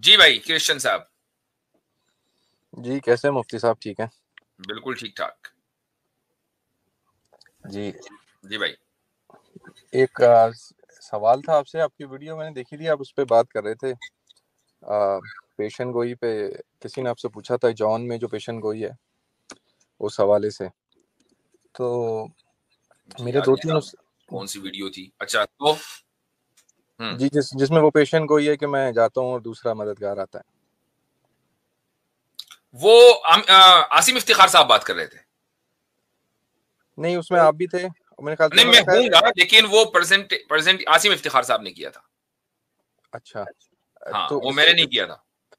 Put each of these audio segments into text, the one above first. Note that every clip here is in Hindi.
जी भाई क्रिश्चियन साहब। जी कैसे मुफ्ती साहब, ठीक हैं? बिल्कुल ठीक ठाक। जी जी भाई। एक सवाल था आपसे। आपकी वीडियो मैंने देखी थी, आप उस पे बात कर रहे थे पेशन गोई पे। किसी ने आपसे पूछा था जॉन में जो पेशन गोई है उस हवाले से। तो जी मेरे याद दो नहीं तीन साहब, उस कौन सी वीडियो थी? अच्छा तो जी जिसमें वो पेशन गोई है कि मैं जाता हूँ और दूसरा मददगार आता है। वो आसिम इफ्तिखार साहब बात कर रहे थे। नहीं, उसमें आप भी थे और मेरे ख्याल से नहीं मैं उन्होंने शायद। हूंगा, लेकिन वो प्रेजेंट आसिम इफ्तिखार साहब ने किया था। अच्छा। हाँ तो वो इस मैंने नहीं किया था। तो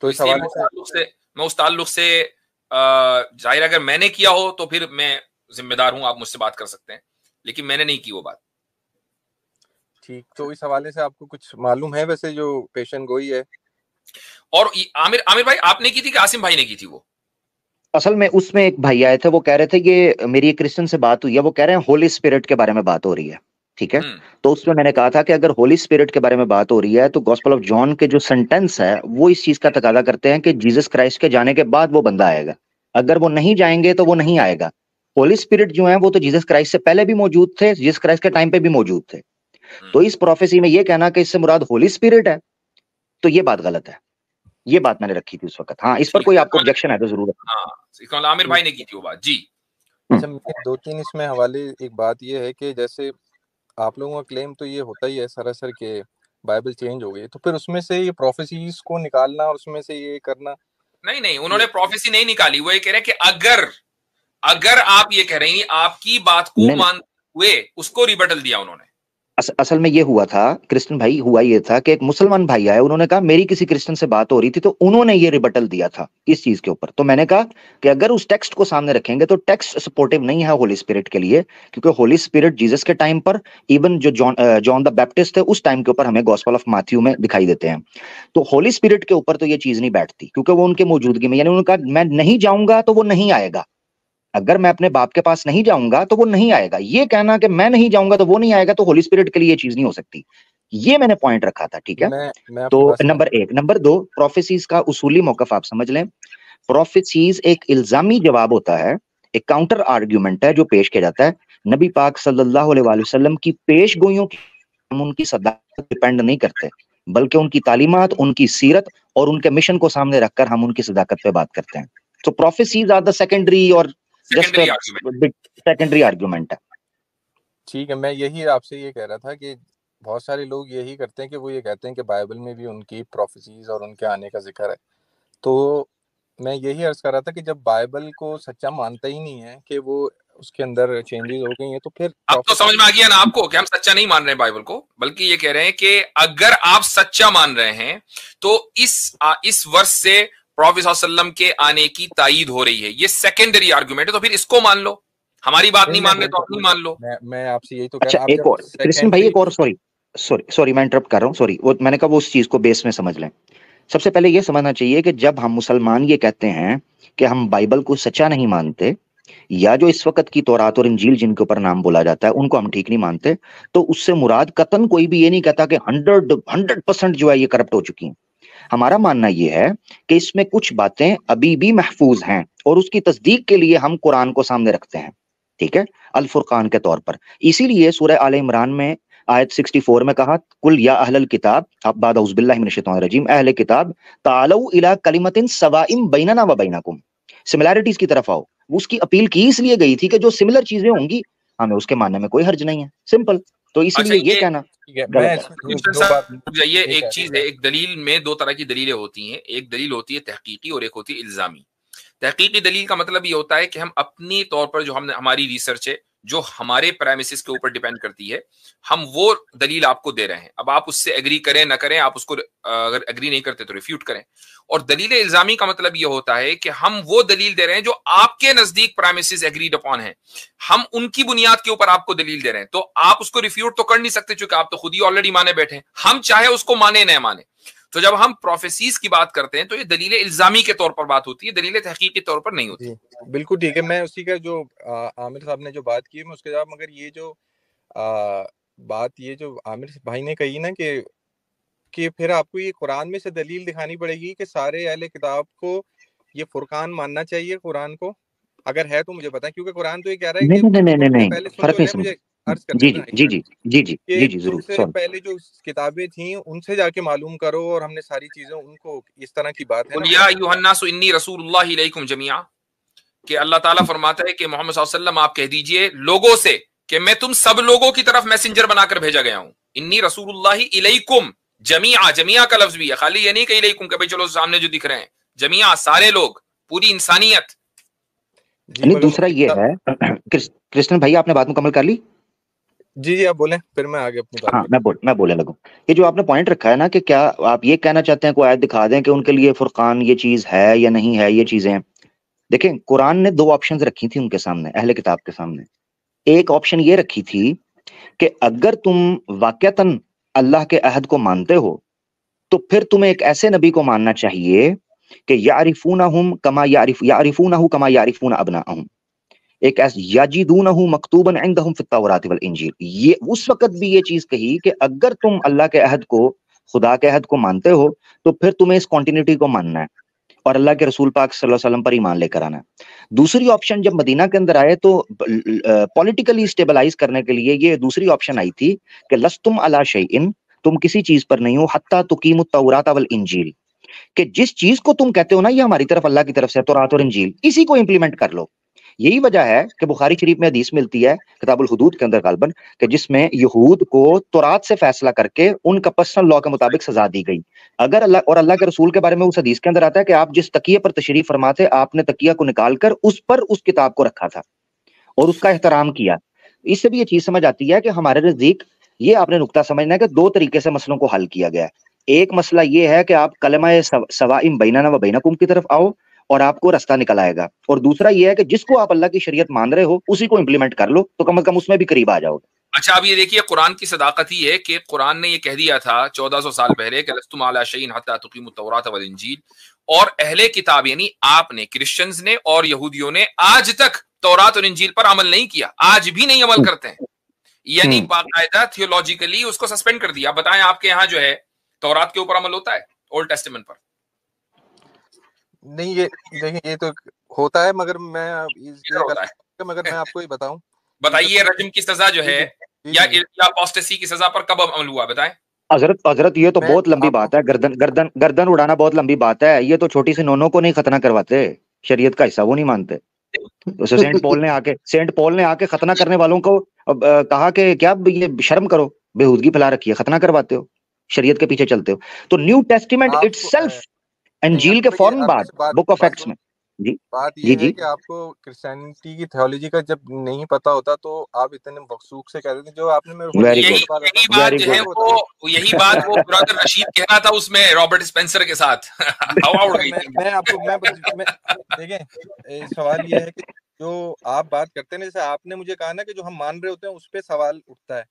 तो इस इसलिए हवाले से मैं उस ताल्लुक से जाहिर अगर मैंने किया हो तो फिर मैं जिम्मेदार हूं, आप मुझसे बात कर सकते हैं, लेकिन मैंने नहीं की वो बात। ठीक, तो इस हवाले से आपको कुछ मालूम है वैसे जो पेशन गोई है? और आमिर आमिर भाई आपने की थी कि आसिम भाई ने की थी वो? असल में उसमें एक भाई आए थे, वो कह रहे थे कि मेरी एक क्रिश्चियन से बात हुई है, वो कह रहे हैं होली स्पिरिट के बारे में बात हो रही है। ठीक है। तो उसमें मैंने कहा था कि अगर होली स्पिरिट के बारे में बात हो रही है तो गॉस्पेल ऑफ जॉन के जो सेंटेंस है वो इस चीज का तकादा करते हैं कि जीसस क्राइस्ट के जाने के बाद वो बंदा आएगा। अगर वो नहीं जाएंगे तो वो नहीं आएगा। होली स्पिरिट जो है वो तो जीसस क्राइस्ट से पहले भी मौजूद थे, जीसस क्राइस्ट के टाइम पे भी मौजूद थे। तो इस प्रोफेसी में ये कहना कि इससे मुराद होली स्पिरिट है, तो ये बात गलत है। ये बात मैंने रखी थी उस वक्त। हाँ, इस पर कोई आपको ऑब्जेक्शन है तो जरूर हाँ आमिर भाई ने की थी वो बात जी। अच्छा, मेरे दो तीन इसमें हवाले। एक बात ये है कि जैसे आप लोगों का क्लेम तो ये होता ही है सरासर के बाइबल चेंज हो गई, तो फिर उसमें से ये प्रोफेसीज को निकालना और उसमें से ये करना। नहीं नहीं, ये उन्होंने प्रोफेसी नहीं निकाली। वो ये कह रहे हैं कि अगर अगर आप ये कह रहे हैं आपकी बात को नहीं। मान हुए, उसको रिबटल दिया उन्होंने। असल में ये हुआ था क्रिश्चियन भाई, हुआ ये था कि एक मुसलमान भाई आए, उन्होंने कहा मेरी किसी क्रिश्चियन से बात हो रही थी, तो उन्होंने ये रिबटल दिया था इस चीज के ऊपर। तो मैंने कहा कि अगर उस टेक्स्ट को सामने रखेंगे तो टेक्स्ट सपोर्टिव नहीं है होली स्पिरिट के लिए, क्योंकि होली स्पिरिट जीसस के टाइम पर, इवन जो जॉन द बैप्टिस्ट थे उस टाइम के ऊपर हमें गॉस्पेल ऑफ मैथ्यू में दिखाई देते हैं। तो होली स्पिरिट के ऊपर तो ये चीज नहीं बैठती, क्योंकि वो उनके मौजूदगी में, यानी उन्होंने कहा मैं नहीं जाऊंगा तो वो नहीं आएगा। अगर मैं अपने बाप के पास नहीं जाऊंगा तो वो नहीं आएगा। ये कहना कि मैं नहीं जाऊंगा तो वो नहीं आएगा, तो होली स्पिरिट के लिए ये चीज नहीं हो सकती। ये मैंने पॉइंट रखा था। ठीक है। मैं तो आपकी बात समझ। नंबर एक। नंबर दो, प्रोफेसीज का उसूली मौकफ आप समझ लें। प्रोफेसीज एक इल्जामी जवाब होता है, एक काउंटर आर्ग्यूमेंट है जो पेश किया जाता है। नबी पाक सल्लल्लाहु अलैहि वसल्लम की पेश गोइयों की हम उनकी सदाकत डिपेंड नहीं करते, बल्कि उनकी तालीमात, उनकी सीरत और उनके मिशन को सामने रखकर हम उनकी सदाकत पे बात करते हैं। तो प्रोफेसीज आर द सेकेंडरी और just secondary argument. Secondary argument है। ठीक है, मैं यही आपसे ये कह रहा था कि बहुत सारे लोग यही करते हैं कि वो ये कहते हैं कि बाइबल में भी उनकी प्रोफेसीज और उनके आने का जिक्र है। तो मैं यही अर्ज कर रहा था कि जब बाइबल को सच्चा मानता ही नहीं है कि वो उसके अंदर चेंजेस हो गई हैं, तो फिर अब तो समझ में आ प्रोफेसीज। गया ना आपको कि हम सच्चा नहीं मान रहे हैं बाइबल को, बल्कि ये कह रहे हैं कि अगर आप सच्चा मान रहे हैं तो इस वर्ष से प्रॉफेट सल्लम के आने की तायीद हो रही है। ये सेकेंडरी आर्गुमेंट है, तो फिर इसको मान लो। हमारी बात नहीं, नहीं मान रहे तो आप नहीं मान लो। मैं आपसे यही तो कह अच्छा, रहा हूँ। आप एक जब और कृष्ण भाई, सेकेंडरी। एक और, सॉरी सॉरी सॉरी, मैं इंटरप्ट कर रहा हूँ, सॉरी। वो मैंने कहा वो उस चीज को बेस में समझ लें। सबसे पहले ये समझना चाहिए कि जब हम मुसलमान ये कहते हैं कि हम बाइबल को सच्चा नहीं मानते, या जो इस वक्त की तौरात और इंजील जिनके ऊपर नाम बोला जाता है उनको हम ठीक नहीं मानते, तो उससे मुराद कतन कोई भी ये नहीं कहता कि 100% जो है ये करप्ट हो चुकी हैं। हमारा मानना यह है कि इसमें कुछ बातें अभी भी महफूज हैं, और उसकी तस्दीक के लिए हम कुरान को सामने रखते हैं। ठीक है। अल फुरकान के तौर पर। इसीलिए सूरह आले इमरान में आयत 64 में कहा, कुल या अहलल किताब, अब बाद औज़ बिल्लाहि मिनश शैतानिर रजीम, अहले किताब तालौ इला कलिमतिन सवाइम बैनना व बैनकुम, सिमिलैरिटीज की तरफ आओ। उसकी अपील की इसलिए गई थी कि जो सिमिलर चीजें होंगी हमें उसके मानने में कोई हर्ज नहीं है, सिंपल। तो अच्छा इसीलिए ये ये कहना ठीक है, मैं गलत है। इसमें क्वेश्चन दो बात साहब जाइए, एक एक है। चीज है, एक दलील में दो तरह की दलीलें होती हैं। एक दलील होती है तहकीकी और एक होती है इल्जामी। तहकीकी दलील का मतलब ये होता है कि हम अपनी तौर पर जो हमने हमारी रिसर्च है, जो हमारे प्रेमिसेस के ऊपर डिपेंड करती है, हम वो दलील आपको दे रहे हैं। अब आप उससे एग्री करें ना करें, आप उसको अगर एग्री नहीं करते तो रिफ्यूट करें। और दलील इल्जामी का मतलब ये होता है कि हम वो दलील दे रहे हैं जो आपके नजदीक प्रेमिसेस एग्रीड अपॉन है, हम उनकी बुनियाद के ऊपर आपको दलील दे रहे हैं। तो आप उसको रिफ्यूट तो कर नहीं सकते, क्योंकि आप तो खुद ही ऑलरेडी माने बैठे हैं, हम चाहे उसको माने न माने। तो जब हम प्रोफेसीज की बात करते हैं तो ये दलील इल्जामी के तौर पर बात होती है, दलील तहकीक के तौर पर नहीं होती। जी बिल्कुल ठीक है। मैं उसी का जो आमिर साहब ने जो बात की मैं उसके जवाब, मगर ये जो बात ये जो आमिर भाई ने कही ना कि कि फिर आपको ये कुरान में से दलील दिखानी पड़ेगी कि सारे अहले किताब को ये फुरकान मानना चाहिए कुरान को? अगर है तो मुझे बताएं, क्योंकि कुरान तो ये कह रहा है नहीं कि नहीं नहीं नहीं तुमसे नहीं, पहले, सुन फर्क तो नहीं ले, समझ। मुझे अर्ज करने जी देना जी एक जी मिनट, जी जी जी कि जी जी जरूर, तुमसे सॉरी। पहले जो किताबें थी उनसे जाके मालूम करो, और हमने सारी चीजें उनको, इस तरह की बात है कुल ना। या अय्युहन्नासु इन्नी रसूलुल्लाहि इलैकुम जमीआ, कि अल्लाह ताला फरमाता है कि मोहम्मद सल्लल्लाहु अलैहि वसल्लम आप कह दीजिए लोगों से कि मैं तुम सब लोगों की तरफ मैसेंजर बनाकर भेजा गया हूं। इन्नी रसूलुल्लाहि इलैकुम जमीआ, जमीआ का लफ्ज भी है, खाली ये नहीं कि इलैकुम के भाई चलो सामने जो दिख रहे हैं, जमीआ सारे लोग, पूरी इंसानियत। जी नहीं, मगर दूसरा मुफ्ती ये साहब, है कृष्ण भाई, आपने बात मुकम्मल कर ली? जी जी आप बोलें, फिर मैं आगे अपनी बात हाँ, करूँ। मैं बोलने लगूं। ये जो आपने पॉइंट रखा है ना, कि क्या आप ये कहना चाहते हैं कोई आयत दिखा दें कि उनके लिए फुरकान ये चीज है या नहीं है, ये चीजें? देखें, कुरान ने दो ऑप्शंस रखी थी उनके सामने, अहले किताब के सामने। एक ऑप्शन ये रखी थी कि अगर तुम वाकयातन अल्लाह के अहद को मानते हो, तो फिर तुम्हें एक ऐसे नबी को मानना चाहिए कि यारिफूनहु कमा यारिफून अबनाअहुम, एक ऐसा याजिदूनहु मकतूबन इंदहुम फित तौरात वल इंजील। ये उस वक्त भी ये चीज कही कि अगर तुम अल्लाह के अहद को, खुदा के अहद को मानते हो, तो फिर तुम्हें इस कॉन्टिन्यूटी को मानना है और अल्लाह के रसूल पाक सल्लल्लाहु अलैहि वसल्लम पर ईमान लेकर आना है। दूसरी ऑप्शन जब मदीना के अंदर आए तो पॉलिटिकली स्टेबलाइज करने के लिए ये दूसरी ऑप्शन आई थी कि लस्तुम अला शैइन, तुम किसी चीज पर नहीं हो, हत्ता तुकीमुत तौरात वल इंजील, कि जिस चीज को तुम कहते हो ना ये हमारी तरफ अल्लाह की तरफ से, तौरात और इंजील, इसी को इंप्लीमेंट कर लो। यही वजह है कि बुखारी शरीफ में हदीस मिलती है किताबुल हुदूद के अंदर गालबन, कि जिसमें यहूद को तौरात से फैसला करके उनका पर्सनल लॉ के मुताबिक सजा दी गई। अगर अल्लाह के रसूल के बारे में उस हदीस के अंदर आता है कि आप जिस तकिए पर तशरीफ फरमाते, आपने तकिया को निकालकर उस पर उस किताब को रखा था और उसका एहतराम किया। इससे भी ये चीज समझ आती है कि हमारे नजदीक ये आपने नुक्ता समझना है कि दो तरीके से मसलों को हल किया गया है। एक मसला ये है कि आप कलमा सवाइम बैनना व बैनकुम की तरफ आओ और आपको रास्ता निकल आएगा, और दूसरा ये है कि जिसको आप अल्लाह की शरीयत मान रहे हो उसी को इंप्लीमेंट कर लो, तो कम से कम उसमें भी करीब आ जाओगे। अच्छा, अब ये देखिए कुरान की सदाकत ही है कि कुरान ने ये कह दिया था 1400 साल पहले कि लस्तुम अला शैइन हत्ता तुकीमुत तौरात वल इंजील, और अहले किताब यानी आपने, क्रिश्चियंस ने और यहूदियों ने आज तक तौरात और इंजील पर अमल नहीं किया, आज भी नहीं अमल करते हैं, यानी बाकायदा थियोलॉजिकली उसको सस्पेंड कर दिया। बताएं आपके यहाँ जो है तौरात के ऊपर अमल होता है, ओल्ड टेस्टामेंट पर? नहीं, ये देखिए, ये तो होता है, मगर मैं किधर होता है? मगर मैं आपको ये बताऊं, बताइए, रजम की सजा जो है जी या जी अपोस्टेसी की सजा पर कब अमल हुआ, बताएं। हजरत ये तो मैं बहुत लंबी बात है, गर्दन गर्दन गर्दन उड़ाना बहुत लंबी बात है। ये तो छोटी सी नोनों को नहीं खतना करवाते, शरीयत का हिस्सा वो नहीं मानते। तो सेंट पॉल ने आके खतना करने वालों को कहा कि क्या ये शर्म करो, बेहूदगी फैला रखी है, खतना करवाते हो, शरीयत के पीछे चलते हो। तो न्यू टेस्टिमेंट आपको इटसेल्फ, नहीं, अंजील के आपको ये फौरन आपको बाद बात बुक ऑफ बात एक्ट्स सुन, में। जी बात जी ये है जी। कि आपको क्रिश्चियनिटी की थियोलॉजी का जब नहीं पता होता तो आप इतने बकसूक से कह देते, जो आपने मेरे होली वेरी यही गुड, स्पिरिट बात यही बताई, बात वेरी जो है गुड। यही बात वो ब्रदर रशीद कह रहा था उसमें रॉबर्ट स्पेंसर के साथ हवा उड़ गई थी। मैं आपको मैं देखें, सवाल ये है कि जो आप बात करते हैं ना, जैसे आपने मुझे कहा ना कि जो हम मान रहे होते हैं उस पर सवाल उठता है,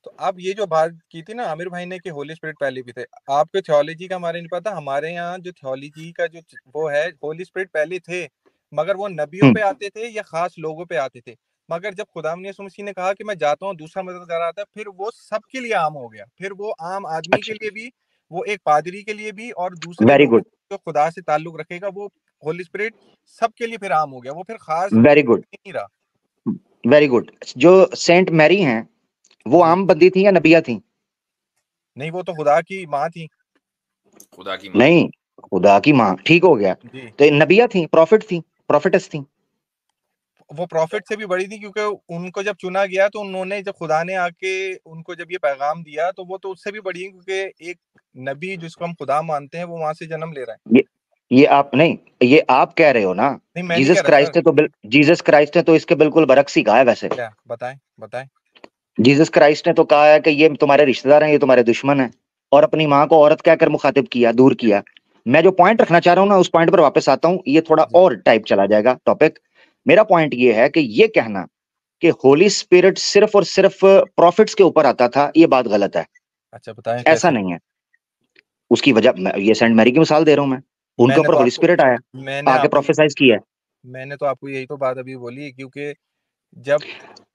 तो अब ये जो बात की थी ना आमिर भाई ने कि होली स्पिरिट पहले भी थे, आपके थियोलॉजी का हमारे नहीं पता। हमारे यहाँ जो थियोलॉजी का जो वो है, होली स्पिरिट पहले थे, मगर वो नबियों पे आते थे या खास लोगों पे आते थे। मगर जब खुदा यीशु मसीह ने कहा कि मैं जाता हूँ, दूसरा मददगार आता है, फिर वो सबके लिए आम हो गया। फिर वो आम आदमी के अच्छा, लिए भी, वो एक पादरी के लिए भी, और दूसरे वेरी लोगों गुड, जो खुदा से ताल्लुक रखेगा, वो होली स्पिरिट सबके लिए फिर आम हो गया। वो फिर खास वेरी गुड, नहीं रहा। Very good. जो सेंट मैरी हैं, वो जी आम बंदी थी या नबिया थी? नहीं, वो तो खुदा की माँ थी। खुदा की माँ। नहीं, खुदा की माँ, ठीक हो गया। जी, तो नबिया थी, प्रॉफिट थी, प्रॉफिटस थी। वो प्रॉफिट से भी बड़ी थी, क्योंकि उनको जब चुना गया तो उन्होंने, जब खुदा ने आके उनको जब ये पैगाम दिया, तो वो तो उससे भी बड़ी है, क्योंकि एक नबी जिसको हम खुदा मानते हैं वो वहां से जन्म ले रहा है। ये आप नहीं, ये आप कह रहे हो ना। नहीं, मैं नहीं जीसस कह रहा क्राइस्ट सर। है तो जीसस क्राइस्ट ने तो इसके बिल्कुल बरक्स ही कहा है वैसे। क्या बताएं बताएं। जीसस क्राइस्ट ने तो कहा है कि ये तुम्हारे रिश्तेदार हैं, ये तुम्हारे दुश्मन हैं, और अपनी माँ को औरत कहकर मुखातिब किया, दूर किया। मैं जो पॉइंट रखना चाह रहा हूं ना, उस पॉइंट पर वापस आता हूं, ये थोड़ा जी और टाइप चला जाएगा टॉपिक। मेरा पॉइंट ये है कि ये कहना कि होली स्पिरिट सिर्फ और सिर्फ प्रॉफिट्स के ऊपर आता था, ये बात गलत है। अच्छा, बताएं ऐसा कैसे। नहीं है। उसकी वजह ये सेंट मैरी की मिसाल दे रहा हूं मैं। उनके मैंने ऊपर तो होली आपको स्पिरिट आया, मैंने आके आपको प्रोफेसाइज किया। मैंने तो आपको यही तो बात अभी बोली है, क्योंकि जब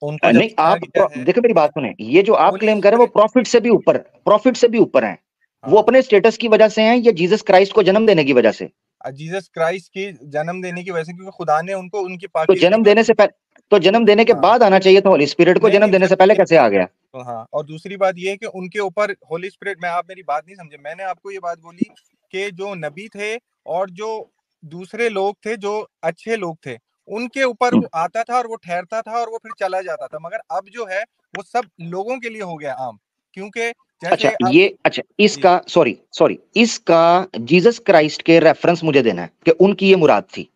उनको जब नहीं, चुना आप गया है देखो, मेरी बात सुने, ये जो आप होली क्लेम कर रहे हैं वो स्पिरिट। प्रॉफिट से भी ऊपर, प्रॉफिट से भी ऊपर है। वो अपने स्टेटस की वजह से हैं या जीसस क्राइस्ट को जन्म देने की वजह से? जीसस क्राइस्ट की जन्म देने की वजह से, क्योंकि खुदा ने उनको उनकी तो पाकीज़गी जन्म पर देने से पहले, तो जन्म देने के हाँ बाद आना चाहिए था होली स्पिरिट को, नहीं जन्म नहीं देने से मैं पहले कैसे आ गया? तो हाँ, और दूसरी बात ये है कि उनके ऊपर होली स्पिरिट, मैं आप मेरी बात नहीं समझे, मैंने आपको ये बात बोली कि जो नबी थे और जो दूसरे लोग थे जो अच्छे लोग थे, उनके ऊपर वो आता था और वो ठहरता था और वो फिर चला जाता था, मगर अब जो है वो सब लोगों के लिए हो गया आम, क्योंकि अच्छा जैसे अब ये, अच्छा जी इसका सॉरी सॉरी इसका जीसस क्राइस्ट के रेफरेंस मुझे देना है कि उनकी ये मुराद थी।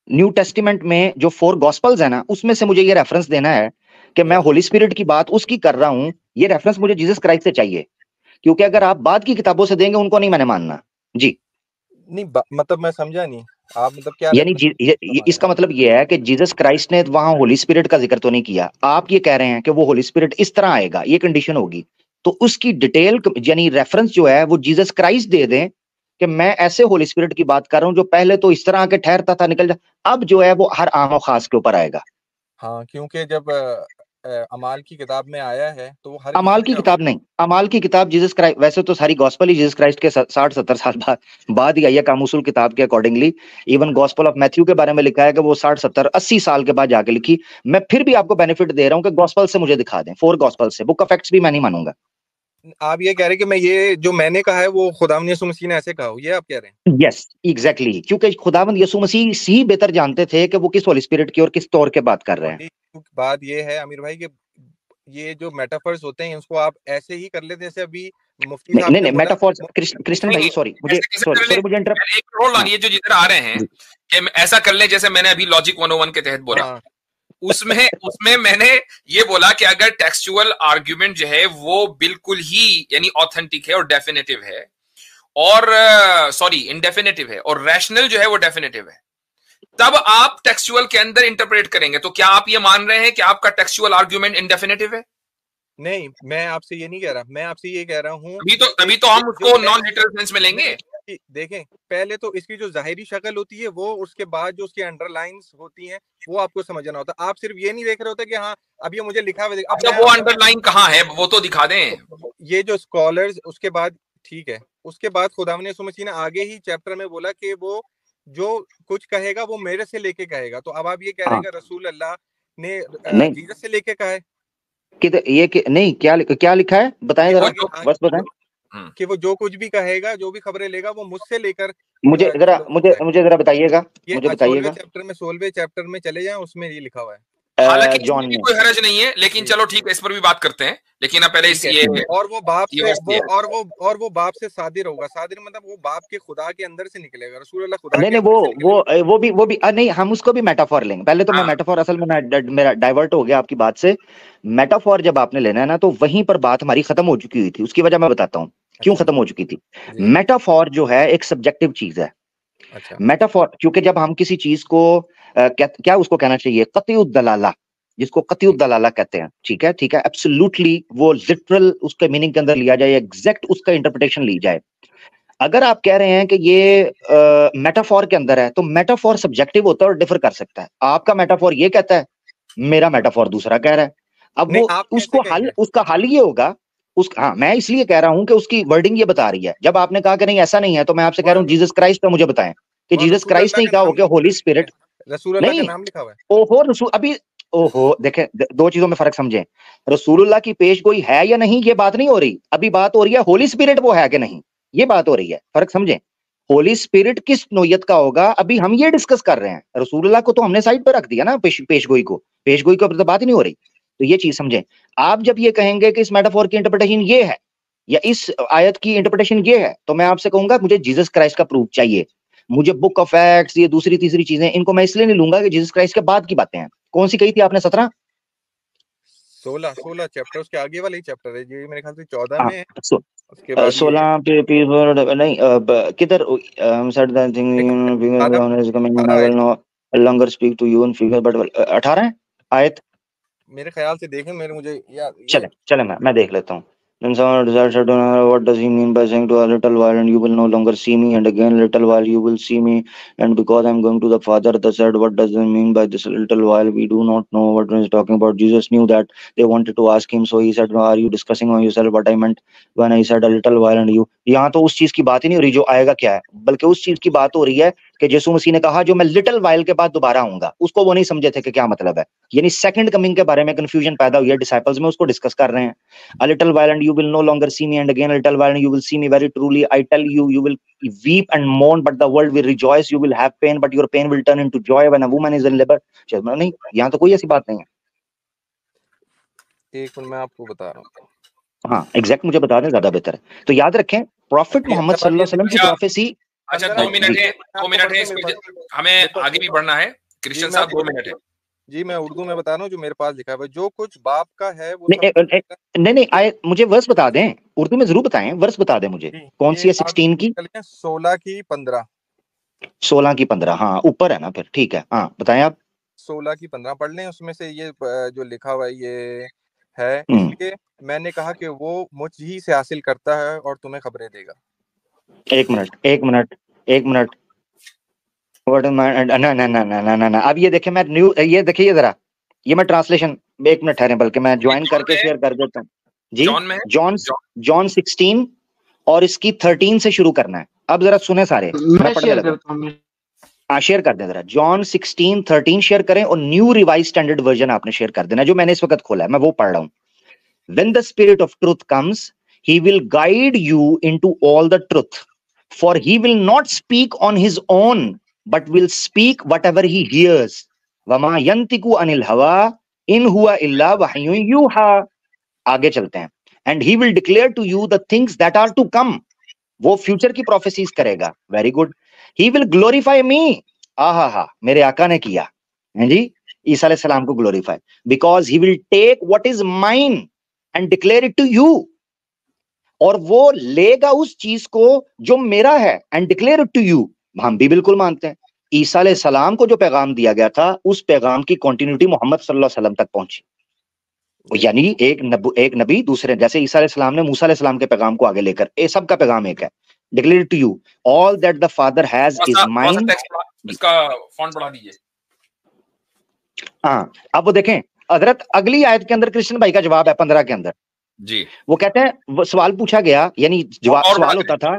न्यू टेस्टिमेंट में जो 4 गॉस्पल्स है ना, उसमें से मुझे ये रेफरेंस देना है कि मैं यस होली स्पिरिट की बात उसकी कर रहा हूं, ये रेफरेंस मुझे जीसस क्राइस्ट से चाहिए, क्योंकि अगर आप बाद की किताबों से देंगे उनको नहीं मैंने मानना जी। नहीं मतलब मैं समझा नहीं, आप मतलब क्या यानी रेफरेंस मांग रहे इसका मतलब ये है कि जीसस क्राइस्ट ने वहां होली स्पिरिट का जिक्र तो नहीं किया, आप ये कह रहे हैं कि वो होली स्पिरिट इस तरह आएगा, ये कंडीशन होगी, तो उसकी डिटेल यानी रेफरेंस जो है वो जीसस क्राइस्ट दे दें कि मैं ऐसे होली स्पिरिट की बात कर रहा हूं जो पहले तो इस तरह आके ठहरता था निकल जा, अब जो है वो हर आम और खास के ऊपर आएगा। हाँ, क्योंकि जब अमाल की किताब में आया है तो वो हर अमाल किसी की का किताब नहीं, अमाल की किताब जीसस क्राइस्ट, वैसे तो सारी गॉस्पल ही जीसस क्राइस्ट के 60-70 साल बाद ही आई है कामुसुल किताब के accordingly. Even gospel of Matthew के बारे में लिखा है कि वो 60-70-80 साल के बाद जाके लिखी। मैं फिर भी आपको बेनिफिट दे रहा हूं कि गॉस्पल से मुझे दिखा दें, 4 गॉस्पल से, बुक ऑफ एक्ट्स भी मैं नहीं मानूंगा। आप ये कह रहे हैं कि मैं ये जो मैंने कहा है वो खुदावंद यीशु मसीह ने ऐसे कहा हो, ये आप कह रहे हैं? यस एग्जैक्टली, क्योंकि खुदावंद यीशु मसीह ही बेहतर जानते थे कि वो किस होली स्पिरिट की और किस तौर के बात कर रहे हैं। बात ये है आमिर भाई कि ये जो मेटाफर्स होते हैं उसको आप ऐसे ही कर लेते, जैसे अभी मुफ्ती नहीं साहब नहीं ने नहीं, बोला मेटाफॉर्स कृष्ण भाई सॉरी मुझे कैसे सॉरी कर ले सॉरी मुझे इंटरप्ट, एक रोल हाँ ये जो जिधर आ रहे हैं कि ऐसा कर ले, जैसे मैंने अभी लॉजिक 101 के तहत बोला, हाँ उसमें उसमें मैंने ये बोला कि अगर टेक्सचुअल आर्ग्यूमेंट जो है वो बिल्कुल ही यानी ऑथेंटिक है और डेफिनेटिव है, और सॉरी इंडेफिनेटिव है, और रैशनल जो है वो डेफिनेटिव है, तब आप टेक्सचुअल के अंदर इंटरप्रेट करेंगे। तो क्या आप ये मान रहे हैं कि आपका टेक्सचुअल आर्ग्यूमेंट इंडेफिनेटिव है? नहीं, मैं आपसे ये नहीं कह रहा, मैं आपसे ये कह रहा हूँ तभी तो हम उसको नॉन लिटरल सेंस में लेंगे। देखें, पहले तो इसकी जो जाहिरी शक्ल होती है वो, उसके बाद जो उसकी अंडरलाइंस होती हैं वो आपको समझना होता है। आप सिर्फ ये नहीं देख रहे होते कि हाँ अब ये मुझे लिखा हुआ है। अच्छा, वो अंडरलाइन कहाँ है वो तो दिखा दें। ये जो स्कॉलर्स, उसके बाद ठीक है, उसके बाद खुदावंद यीशु मसीह ने आगे ही चैप्टर में बोला कि वो जो कुछ कहेगा वो मेरे से लेके कहेगा। तो अब आप ये कह रहे हैं कि रसूल अल्लाह ने नहीं जीसस से लेके कहा है कि नहीं, क्या लिखा है बताएं जरा, बस बताएं कि वो जो कुछ भी कहेगा, जो भी खबरें लेगा वो मुझसे लेकर मुझे जरा, मुझे जरा बताइएगा, ये मुझे 16वें बताइएगा। चैप्टर में 16वें चैप्टर में चले जाएं, उसमें ये लिखा हुआ है। हालांकि जॉन इसमें भी में कोई हरज नहीं है, लेकिन चलो ठीक है, इस पर भी बात करते हैं, लेकिन अब पहले ये और वो बाप से ये वो बाप से सादिर होगा। सादिर मतलब वो बाप के खुदा के अंदर से निकलेगा। रसूल अल्लाह खुदा नहीं के नहीं, अंदर से निकलेगा। वो भी नहीं, हम उसको भी मेटाफॉर लेंगे। पहले तो मैं मेटाफॉर, असल में मेरा डाइवर्ट हो गया आपकी बात से। मेटाफॉर जब आपने लेना है ना, तो वहीं पर बात हमारी खत्म हो चुकी हुई थी। उसकी वजह मैं बताता हूँ क्यों खत्म हो चुकी थी। मेटाफॉर जो है एक सब्जेक्टिव चीज है। अच्छा, मेटाफॉर, क्योंकि जब हम किसी चीज को क्या उसको कहना चाहिए, कतईउद दलाला, जिसको कतईउद दलाला कहते हैं, ठीक है ठीक है, एब्सोल्युटली वो लिटरल उसके मीनिंग के अंदर लिया जाए, एग्जैक्ट उसका इंटरप्रिटेशन ली जाए। अगर आप कह रहे हैं कि ये मेटाफॉर के अंदर है, तो मेटाफॉर सब्जेक्टिव होता है और डिफर कर सकता है। आपका मेटाफॉर ये कहता है, मेरा मेटाफॉर दूसरा कह रहा है। अब वो उसको हल, उसका हल ये होगा हाँ, मैं इसलिए कह रहा हूं कि उसकी वर्डिंग ये बता रही है। जब आपने कहा कि नहीं ऐसा नहीं है, तो मैं आपसे कह रहा हूं जीसस क्राइस्ट का मुझे बताएं कि जीसस क्राइस्ट ने कहा हो कि होली स्पिरिट, रसूलुल्लाह का नाम लिखा हुआ है। ओहो रसूल, अभी ओहो देखें, दो चीजों में फर्क समझें। रसूलुल्लाह की पेश गोई है या नहीं, ये बात नहीं हो रही। अभी बात हो रही है होली स्पिरिट वो है कि नहीं, ये बात हो रही है। फर्क समझें, होली स्पिरिट किस नोयत का होगा, अभी हम ये डिस्कस कर रहे हैं। रसूलुल्लाह को तो हमने साइड पर रख दिया ना, पेशगोई को तो बात ही नहीं हो रही। तो ये चीज समझें। आप जब ये कहेंगे कि इस मेटाफोर की इंटरप्रिटेशन ये है या इस आयत की इंटरप्रिटेशन ये है, तो मैं आपसे कहूंगा मुझे जीसस क्राइस्ट का प्रूफ चाहिए। मुझे बुक ऑफ एक्ट्स, ये दूसरी तीसरी चीजें, इनको मैं इसलिए नहीं लूंगा कि जीसस क्राइस्ट के बाद की बातें हैं। कौन सी कही थी आपने? 16 चैप्टर, उसके आगे वाला ही चैप्टर है ये, मेरे ख्याल से 14 में है। 16 पे नहीं, किधर longer speak to you in figure, but 18 है आयत मेरे ख्याल से। देखें, मुझे चले मैं देख लेता हूँ। Then someone desires to know what does he mean by saying to a little while and you will no longer see me, and again a little while you will see me, and because I'm going to the Father. They said, what does he mean by this little while? We do not know what he's talking about. Jesus knew that they wanted to ask him, so he said, are you discussing on yourself what I meant when I said a little while and you? यहाँ तो उस चीज की बात ही नहीं हो रही जो आएगा क्या है, बल्कि उस चीज की बात हो रही है कि यीशु मसीह ने कहा जो मैं लिटिल वाइल के बाद दोबारा आऊंगा, उसको वो नहीं समझे थे कि क्या मतलब है। यानी सेकंड कमिंग के बारे में कंफ्यूजन पैदा हुई है डिसाइपल्स में, उसको डिस्कस कर रहे हैं। A little while and you will no longer see me, and again a little while and you will see me. Very truly I tell you, you will weep and mourn, but the world will rejoice. You will have pain, but your pain will turn into joy when a woman is in labor. नहीं, यहाँ तो कोई ऐसी बात नहीं है। एक मिनट मैं आपको बता रहा हूँ। हाँ एग्जैक्ट मुझे बता दें ज्यादा बेहतर है। तो याद रखें प्रॉफिट मोहम्मद सल्लल्लाहु अलैहि वसल्लम की प्रोफेसी। अच्छा 2 मिनट है, 2 मिनट है, हमें आगे भी बढ़ना है। कृष्ण साहब 2 मिनट है जी। मैं उर्दू में बता रहा हूँ जो मेरे पास लिखा है, जो कुछ बाप का है वो नहीं आए, मुझे वर्स बता दें, उर्दू में जरूर बताएं, वर्स बता दें मुझे कौन सी है। 16 की 16 की 15 16 की 15 हाँ ऊपर है ना, फिर ठीक है। हाँ बताएं आप। 16 की 15 पढ़ लें, उसमें से ये जो लिखा हुआ है ये है, इसलिए मैंने कहा कि वो मुझ ही से हासिल करता है और तुम्हें खबरें देगा। एक मिनट ना अब ये देखिए, मैं न्यू ये देखिए जरा, ये मैं ट्रांसलेशन 1 मिनट ठहरे, बल्कि मैं ज्वाइन करके शेयर कर देता हूँ जी। जॉन 16 और इसकी 13 से शुरू करना है। अब जरा सुने सारे, मैं पढ़ने लगा हूं। शेयर कर दें जरा, जॉन 16 13 शेयर करें और न्यू रिवाइज स्टैंडर्ड वर्जन आपने शेयर कर देना, जो मैंने इस वक्त खोला है मैं वो पढ़ रहा हूँ। When the Spirit of truth comes, he will guide you into all the truth, for he will not speak on his own, but will speak whatever he hears. वमा यंतिकु अनिल हवा इन हुआ इल्ला वहयुन यूहा। आगे चलते हैं। And he will declare to you the things that are to come. वो फ्यूचर की प्रोफेसीज करेगा। Very good. He will glorify me. आहा मेरे आका ने किया है जी ईसा अलैहि सलाम को glorify, because he will take what is mine and declare it to you. और वो लेगा उस चीज को जो मेरा है and declare it to you। हम भी बिल्कुल मानते हैं ईसा अलैहि सलाम को जो पैगाम दिया गया था उस पैगाम की कंटिन्यूटी मोहम्मद सल्लल्लाहु अलैहि वसल्लम तक पहुंची। यानी एक नबी दूसरे, जैसे ईसा अलैहि सलाम ने मूसा अलैहि सलाम के पैगाम को आगे लेकर, ये सब का पैगाम एक है। Declare it to you all that the Father has is mine। इसका फॉन्ट बढ़ा दीजिए। हाँ अब वो देखें हजरत अगली आयत के अंदर कृष्ण भाई का जवाब है 15 के अंदर जी। वो कहते हैं, वो सवाल पूछा गया, यानी जवाब सवाल होता था,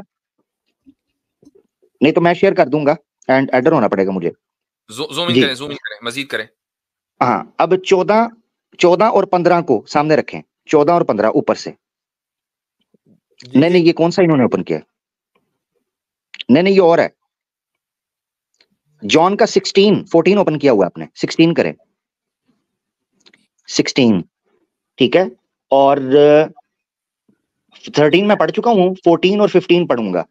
नहीं तो मैं शेयर कर दूंगा एंड एडर होना पड़ेगा मुझे। ज़ूम इन करें, मजीद करें। हाँ अब 14 और 15 को सामने रखें, 14 और 15 ऊपर से। नहीं ये कौन सा इन्होंने ओपन किया? नहीं ये और है। जॉन का 14 ओपन किया हुआ आपने, 16 करें, 16 ठीक है। और 13 मैं पढ़ चुका हूं, 14 और 15 पढ़ूंगा,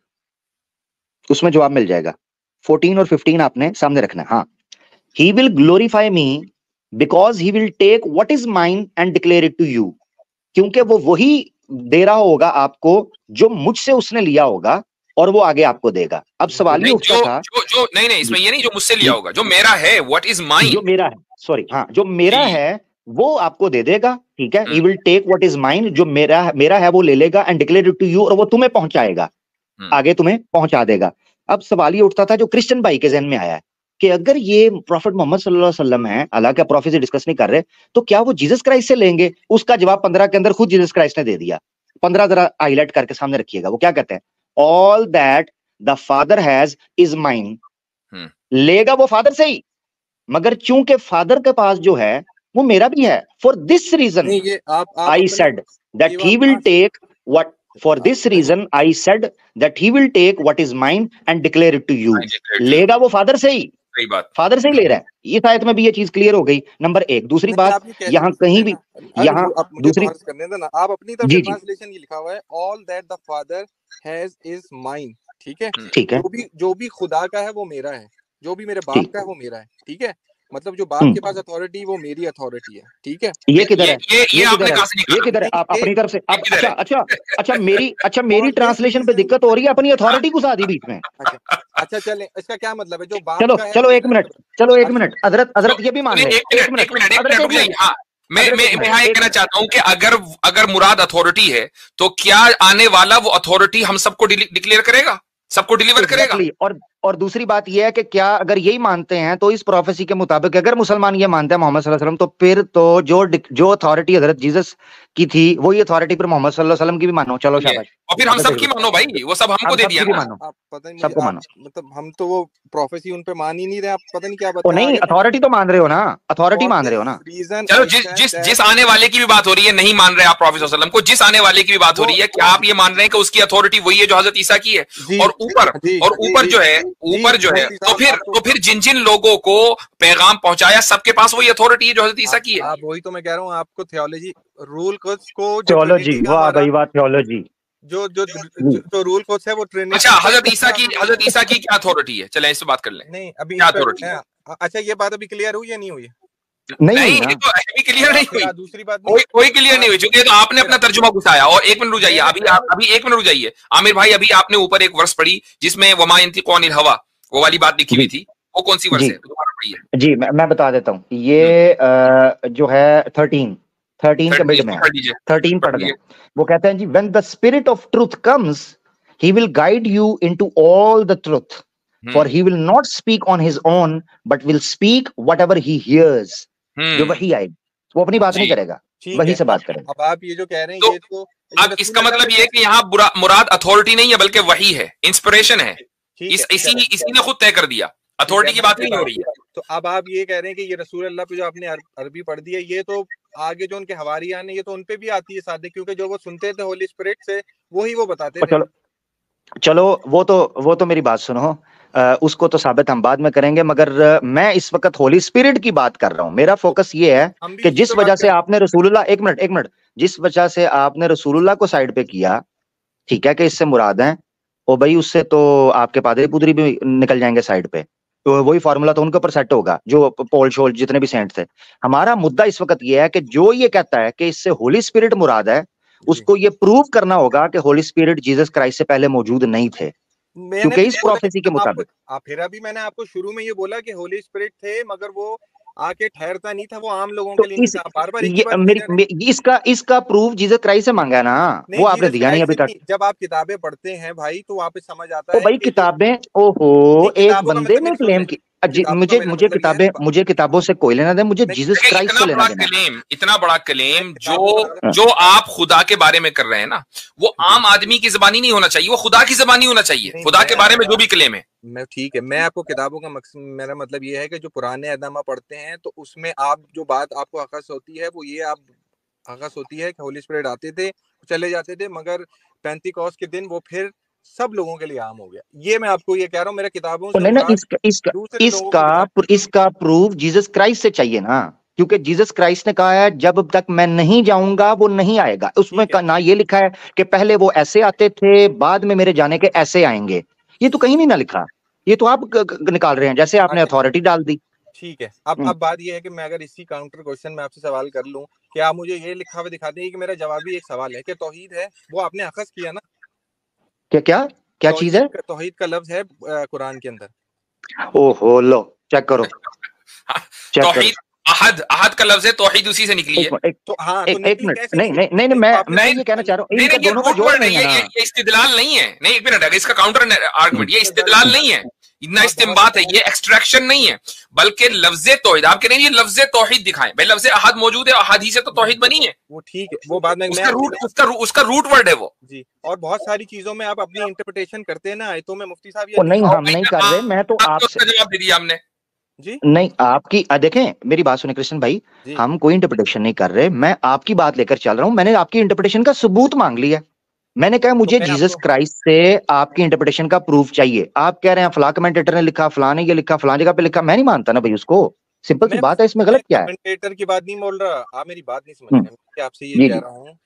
उसमें जवाब मिल जाएगा। 14 और 15 आपने सामने रखना है। हाँ, he will glorify me because he will take what is mine and declare it to you. क्योंकि वो वही दे रहा होगा आपको जो मुझसे उसने लिया होगा और वो आगे आपको देगा। अब सवाल ये उठता था जो नहीं इसमें ये नहीं जो मुझसे लिया होगा, जो मेरा है, व्हाट इज माइन, जो मेरा है, सॉरी हाँ जो मेरा है वो आपको दे देगा, ठीक है। He will take what is mine, जो मेरा है वो ले लेगा and declare it to you, और वो तुम्हें पहुंचाएगा, आगे तुम्हें पहुंचा देगा। अब सवाल ये उठता था जो क्रिश्चियन भाई के जहन में आया है कि अगर ये प्रॉफिट मोहम्मद सल्लल्लाहु अलैहि वसल्लम है, हालांकि प्रोफेसी डिस्कस नहीं कर रहे, तो क्या वो जीसस क्राइस्ट से लेंगे? उसका जवाब 15 के अंदर खुद जीसस क्राइस्ट ने दे दिया। 15 जरा हाईलाइट करके सामने रखिएगा, वो क्या कहते हैं? All that the father has is mine. लेगा वो फादर से ही, मगर चूंकि फादर के पास जो है वो मेरा भी है। For this reason I said that he will take what, for this reason I said that he will take what is mine and declare it to you. लेगा वो फादर से ही, सही बात, फादर से ही ले रहा है। इस आयत में भी ये चीज क्लियर हो गई, नंबर 1। दूसरी बात, यहाँ कहीं भी, यहाँ दूसरी करने देना, आप अपनी तरफ से ट्रांसलेशन ये लिखा हुआ है all that the father has is mine, ठीक है, ठीक है। जो भी खुदा का है वो मेरा है, जो भी मेरे बाप का है वो मेरा है, ठीक है। मतलब जो बाप के पास अथॉरिटी वो मेरी अथॉरिटी है, ठीक है। ये किधर है? ये आपने कहां से निकाला? ये किधर है? आप अपनी तरफ से अच्छा मेरी ट्रांसलेशन पे दिक्कत हो रही है, अपनी अथॉरिटी घुसा दी बीच में। अच्छा चले, इसका क्या मतलब है? जो बाप चलो 1 मिनट हजरत ये भी मान ले। 1 मिनट मैं यहाँ ये कहना चाहता हूं कि अगर मुराद अथॉरिटी है तो क्या आने वाला वो अथॉरिटी हम सबको डिक्लेयर करेगा, सबको डिलीवर करेगा? और दूसरी बात यह है कि क्या अगर यही मानते हैं तो इस प्रोफेसी के मुताबिक अगर मुसलमान ये मानते हैं मोहम्मद सल्लल्लाहु अलैहि वसल्लम, तो फिर तो जो अथॉरिटी हजरत जीसस की थी वो ये अथॉरिटी फिर मोहम्मद सल्लल्लाहु अलैहि वसल्लम की भी मानो। चलो शाबाश। और फिर हम सबकी मानो भाई, वो सब हमको दे दिया ना। आप पता नहीं सबको मानो, मतलब हम तो वो प्रोफेसी उन पे मान ही नहीं रहे। आप पता नहीं क्या ओ नहीं, अथॉरिटी तो मान रहे हो ना, अथॉरिटी मान रहे हो ना। चलो जिस आने वाले की भी बात हो रही है, नहीं मान रहे आप प्रॉफेट सल्लल्लाहु अलैहि वसल्लम को, जिस आने वाले की भी बात हो रही है, क्या आप ये मान रहे हैं कि उसकी अथॉरिटी वही है जो हजरत ईसा की है? और ऊपर जो है तो फिर जिन लोगों को पैगाम पहुंचाया सबके पास वही अथॉरिटी है जो हजरत ईसा की है। आप वही तो मैं कह रहा हूँ आपको, थियोलॉजी रूल को थियोलॉजी, वाह भाई वाह, थियोलॉजी जो रूल कोर्स है वो ट्रेनिंग। अच्छा, हजरत ईसा की क्या अथॉरिटी है? चलें इस पे बात कर लें। नहीं अभी क्या अथॉरिटी? अच्छा ये बात अभी क्लियर हुई या नहीं हुई? नहीं ये तो अभी क्लियर नहीं हुई। दूसरी बात कोई क्लियर नहीं हुई, क्योंकि तो आपने अपना तर्जुमा घुसाया। और एक मिनट रुक जाइए, अभी एक मिनट रुक जाइए आमिर भाई, अभी आपने ऊपर एक वर्स पढ़ी जिसमें वमा यंतिकु अनिल हवा, वो वाली बात लिखी हुई थी, वो कौन सी वर्स है? दोबारा पढ़िए जी। मैं बता देता हूँ, ये जो है 13 के मिड में 13 पढ़ गए। वो कहते हैं जी, when the spirit of truth comes he will guide you into all the truth, for he will not speak on his own but will speak whatever he hears। जो वही आएगी वो अपनी बात नहीं करेगा, वही से बात करेगा। अब आप ये जो कह रहे हैं, ये तो अब इसका मतलब ये है कि यहाँ मुराद अथॉरिटी नहीं है बल्कि वही है, इंस्पिरेशन है। इसी ने खुद तय कर दिया, अथॉरिटी की बात नहीं हो रही है। तो अब आप ये कह रहे हैं कि ये रसूल अल्लाह पे जो आपने अरबी पढ़ दी है, ये तो आगे जो उनके हवारियान है ये तो उनपे भी आती है सादे, क्योंकि जो वो सुनते थे होली स्पिरिट से वही वो बताते थे। चलो वो तो मेरी बात सुनो, उसको तो साबित हम बाद में करेंगे, मगर मैं इस वक्त होली स्पिरिट की बात कर रहा हूं। मेरा फोकस ये है कि जिस वजह से आपने रसूलुल्लाह, एक मिनट, जिस वजह से आपने रसूलुल्लाह को साइड पे किया, ठीक है, कि इससे मुराद है, ओ भाई उससे तो आपके पादरी पुदरी भी निकल जाएंगे साइड पे, तो वही फार्मूला तो उनके ऊपर सेट होगा, जो पोल शोल जितने भी सेंट थे। हमारा मुद्दा इस वक्त ये है कि जो ये कहता है कि इससे होली स्पिरिट मुराद है, उसको ये प्रूव करना होगा कि होली स्पिरिट जीसस क्राइस्ट से पहले मौजूद नहीं थे, क्योंकि इस प्रोफेसी के मुताबिक। फिर अभी मैंने आपको शुरू में ये बोला कि होली स्पिरिट थे, मगर वो आके ठहरता नहीं था, वो आम लोगों के लिए था। बार-बार इसका प्रूफ जीसस क्राइस्ट से मांगा ना, वो आपने दिया नहीं अभी तक। जब आप किताबें पढ़ते हैं भाई तो वापस समझ आता है भाई किताबें, ओहो, एक बंदे ने क्लेम की, मुझे किताबों से कोई लेना दे, मुझे जीसस क्राइस्ट से लेना देना। इतना बड़ा क्लेम जो आप खुदा के बारे में कर रहे हैं ना, वो आम आदमी की ज़बानी नहीं होना चाहिए, वो खुदा की ज़बानी होना चाहिए, खुदा के बारे में जो भी क्लेम है। मैं ठीक है, मैं आपको किताबों का मकसद, मेरा मतलब ये है कि जो पुराने अहदनामा पढ़ते हैं तो उसमें आप जो बात आपको अखस होती है वो ये आप अखस होती है कि होली स्पिरिट आते थे, चले जाते थे, मगर पेंटिकॉस्ट के दिन वो फिर सब लोगों के लिए आम हो गया। ये मैं आपको ये कह रहा हूँ, मेरा किताबों से नहीं, इसका प्रूफ जीसस क्राइस्ट से चाहिए ना, क्योंकि जीसस क्राइस्ट ने कहा है जब तक मैं नहीं जाऊंगा वो नहीं आएगा। उसमें ना ये लिखा है कि पहले वो ऐसे आते थे, बाद में मेरे जाने के ऐसे आएंगे, ये तो कहीं नहीं ना लिखा, ये तो आप निकाल रहे हैं जैसे आपने अथॉरिटी डाल दी। ठीक है, अब बात ये है कि मैं अगर इसी काउंटर क्वेश्चन में आपसे सवाल कर लूं कि आप मुझे ये लिखा हुआ दिखा देंगे कि मेरा जवाब भी एक सवाल है कि तौहीद है, वो आपने अखज़ किया ना, क्या चीज है? तौहीद का लफ्ज है कुरान के अंदर। ओहो, लो चेक करो, तौहीद अहद का लफ्ज है, तौहीद उसी से निकली है। एक मिनट, नहीं मैं ये कहना चाह रहा हूँ, इनका दोनों का जोड़ नहीं है ना, ये इस्तिदलाल नहीं है। नहीं, एक मिनट, इसका काउंटर आर्गुमेंट, ये इस्तिदलाल नहीं है, इतना इस्तिंबात है, ये एक्सट्रैक्शन नहीं है, बल्कि लफ्ज़े तौहीद। आप कह रहे हैं ये लफ्ज़े तौहीद दिखाएं, भाई लफ्ज़े अहद मौजूद है, अहद ही से तो तौहीद बनी है। वो ठीक है, वो बाद में उसका रूट वर्ड है वो जी। और बहुत सारी चीजों में आप अपनी इंटरप्रिटेशन करते हैं ना आयतों में, मुफ्ती साहब नहीं, हम नहीं कर रहे, मैं तो आपसे जवाब दे दिया हमने जी। नहीं, आपकी देखें, मेरी बात सुने कृष्ण भाई, हम कोई इंटरप्रिटेशन नहीं कर रहे, मैं आपकी बात लेकर चल रहा हूं। मैंने आपकी इंटरप्रिटेशन का सबूत मांग लिया, मैंने कहा मुझे जीसस क्राइस्ट से आपकी इंटरप्रिटेशन का प्रूफ चाहिए। आप कह रहे हैं फलां कमेंटेटर ने लिखा, फलां ने ये लिखा, फलां जगह पे लिखा, मैं नहीं मानता ना भाई उसको, सिंपल सी बात है, इसमें गलत क्या है? कमेंटेटर की बात नहीं बोल रहा, आप मेरी बात नहीं समझ रहे। मैं आपसे ये कह रहा हूँ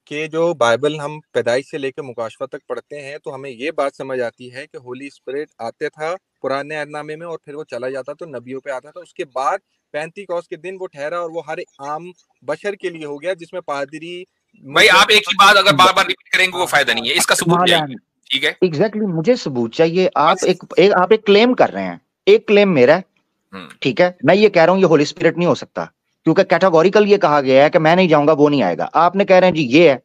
कि जो बाइबल हम पैदाइश से लेकर मुकाशफा तक पढ़ते हैं तो हमें ये बात समझ आती है कि होली स्पिरिट आते था पुराने अहदनामे में और फिर वो चला जाता तो नबियों पे आता था, उसके बाद पेंटिकॉस्ट के दिन वो ठहरा और वो हर आम बशर के लिए हो गया, जिसमें पादरी। भाई आप एक ही बात अगर बार बार रिपीट करेंगे वो फायदा नहीं है, इसका सबूत चाहिए। ठीक है, एग्जैक्टली, मुझे सबूत चाहिए। आप एक क्लेम कर रहे हैं, एक क्लेम मेरा है, ठीक है, मैं ये कह रहा हूँ ये होली स्पिरिट नहीं हो सकता, क्योंकि कैटेगोरिकल ये कहा गया है कि मैं नहीं जाऊंगा, वो नहीं आएगा। आपने कह रहे हैं जी ये है,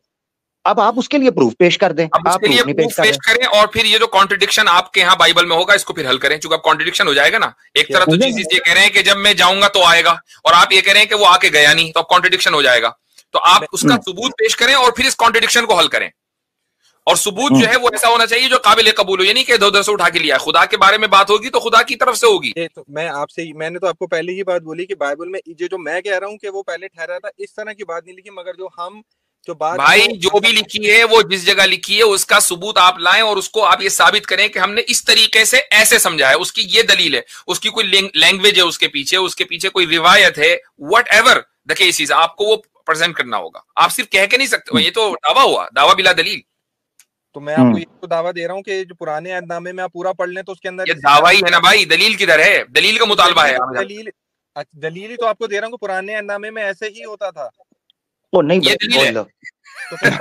अब आप उसके लिए प्रूफ पेश कर दें। अब आप उसके लिए नहीं प्रूफ पेश करें और फिर ये जो कॉन्ट्रडिक्शन आपके यहाँ बाइबल में होगा इसको फिर हल करें, क्योंकि अब कॉन्ट्रडिक्शन हो जाएगा ना। एक तरफ तो जीसस ये कह रहे हैं कि जब मैं जाऊंगा तो आएगा, और आप ये कह रहे हैं कि वो आके गया नहीं, तो अब कॉन्ट्रडिक्शन हो जाएगा। तो आप उसका सबूत पेश करें और फिर इस कॉन्ट्रडिक्शन को हल करें। और सबूत जो है वो ऐसा होना चाहिए जो काबिल कबूल हो, ये नहीं कि इधर से उठा के लिया। खुदा के बारे में बात होगी तो खुदा की तरफ से होगी। तो मैंने तो आपको पहले ही बात बोली कि बाइबल में जो मैं कह रहा हूँ कि वो पहले ठहरा था, इस तरह की बात नहीं लिखी, मगर जो बात भाई जो भी लिखी है वो जिस जगह लिखी है उसका सबूत आप लाएं और उसको आप ये साबित करें कि हमने इस तरीके से ऐसे समझा है, उसकी ये दलील है, उसकी कोई लैंग्वेज है उसके पीछे कोई रिवायत है, वट एवर द केस, आपको वो प्रेजेंट करना होगा। आप सिर्फ कह के नहीं सकते, ये तो दावा हुआ, दावा बिला दलील। तो मैं आपको ये तो दावा दे रहा हूँ कि जो पुराने अहदनामे में आप पूरा पढ़ लें तो उसके अंदर ये दावा ही है ना भाई, दलील किधर है? दलील का मुतालबा है। दलील ही तो आपको दे रहा हूँ कि पुराने अहदनामे में ऐसे ही होता था। वो नहीं, ये दलील है। तो फिर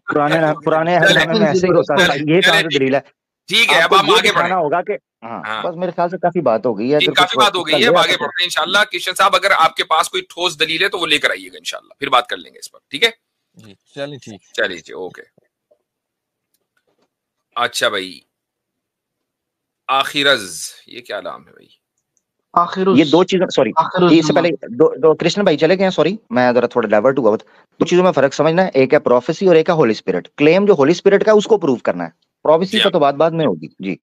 पुराने अहदनामे में ऐसे ही होता था, ये कहाँ से दलील है? ठीक है, अब हम आगे बढ़े। होगा कि हाँ, बस मेरे ख्याल से काफी बात हो गई है। काफी बात हो गई है, आगे बढ़ते हैं इंशाल्लाह। किशन साहब अगर आपके पास कोई ठोस दलील है तो वो लेकर आइएगा इंशाल्लाह, फिर बात कर लेंगे इस पर। ठीक है जी, चलिए ठीक, चलिए जी, ओके। अच्छा भाई, आखिरज, ये क्या नाम है भाई? ये दो चीजों, सॉरी इससे पहले दो कृष्ण भाई चले गए, सॉरी मैं जरा थोड़ा डाइवर्ट हुआ। दो चीजों में फर्क समझना है, एक है प्रोफेसी और एक है होली स्पिरिट। क्लेम जो होली स्पिरिट का उसको प्रूव करना है, प्रोफेसी का तो बात में होगी जी।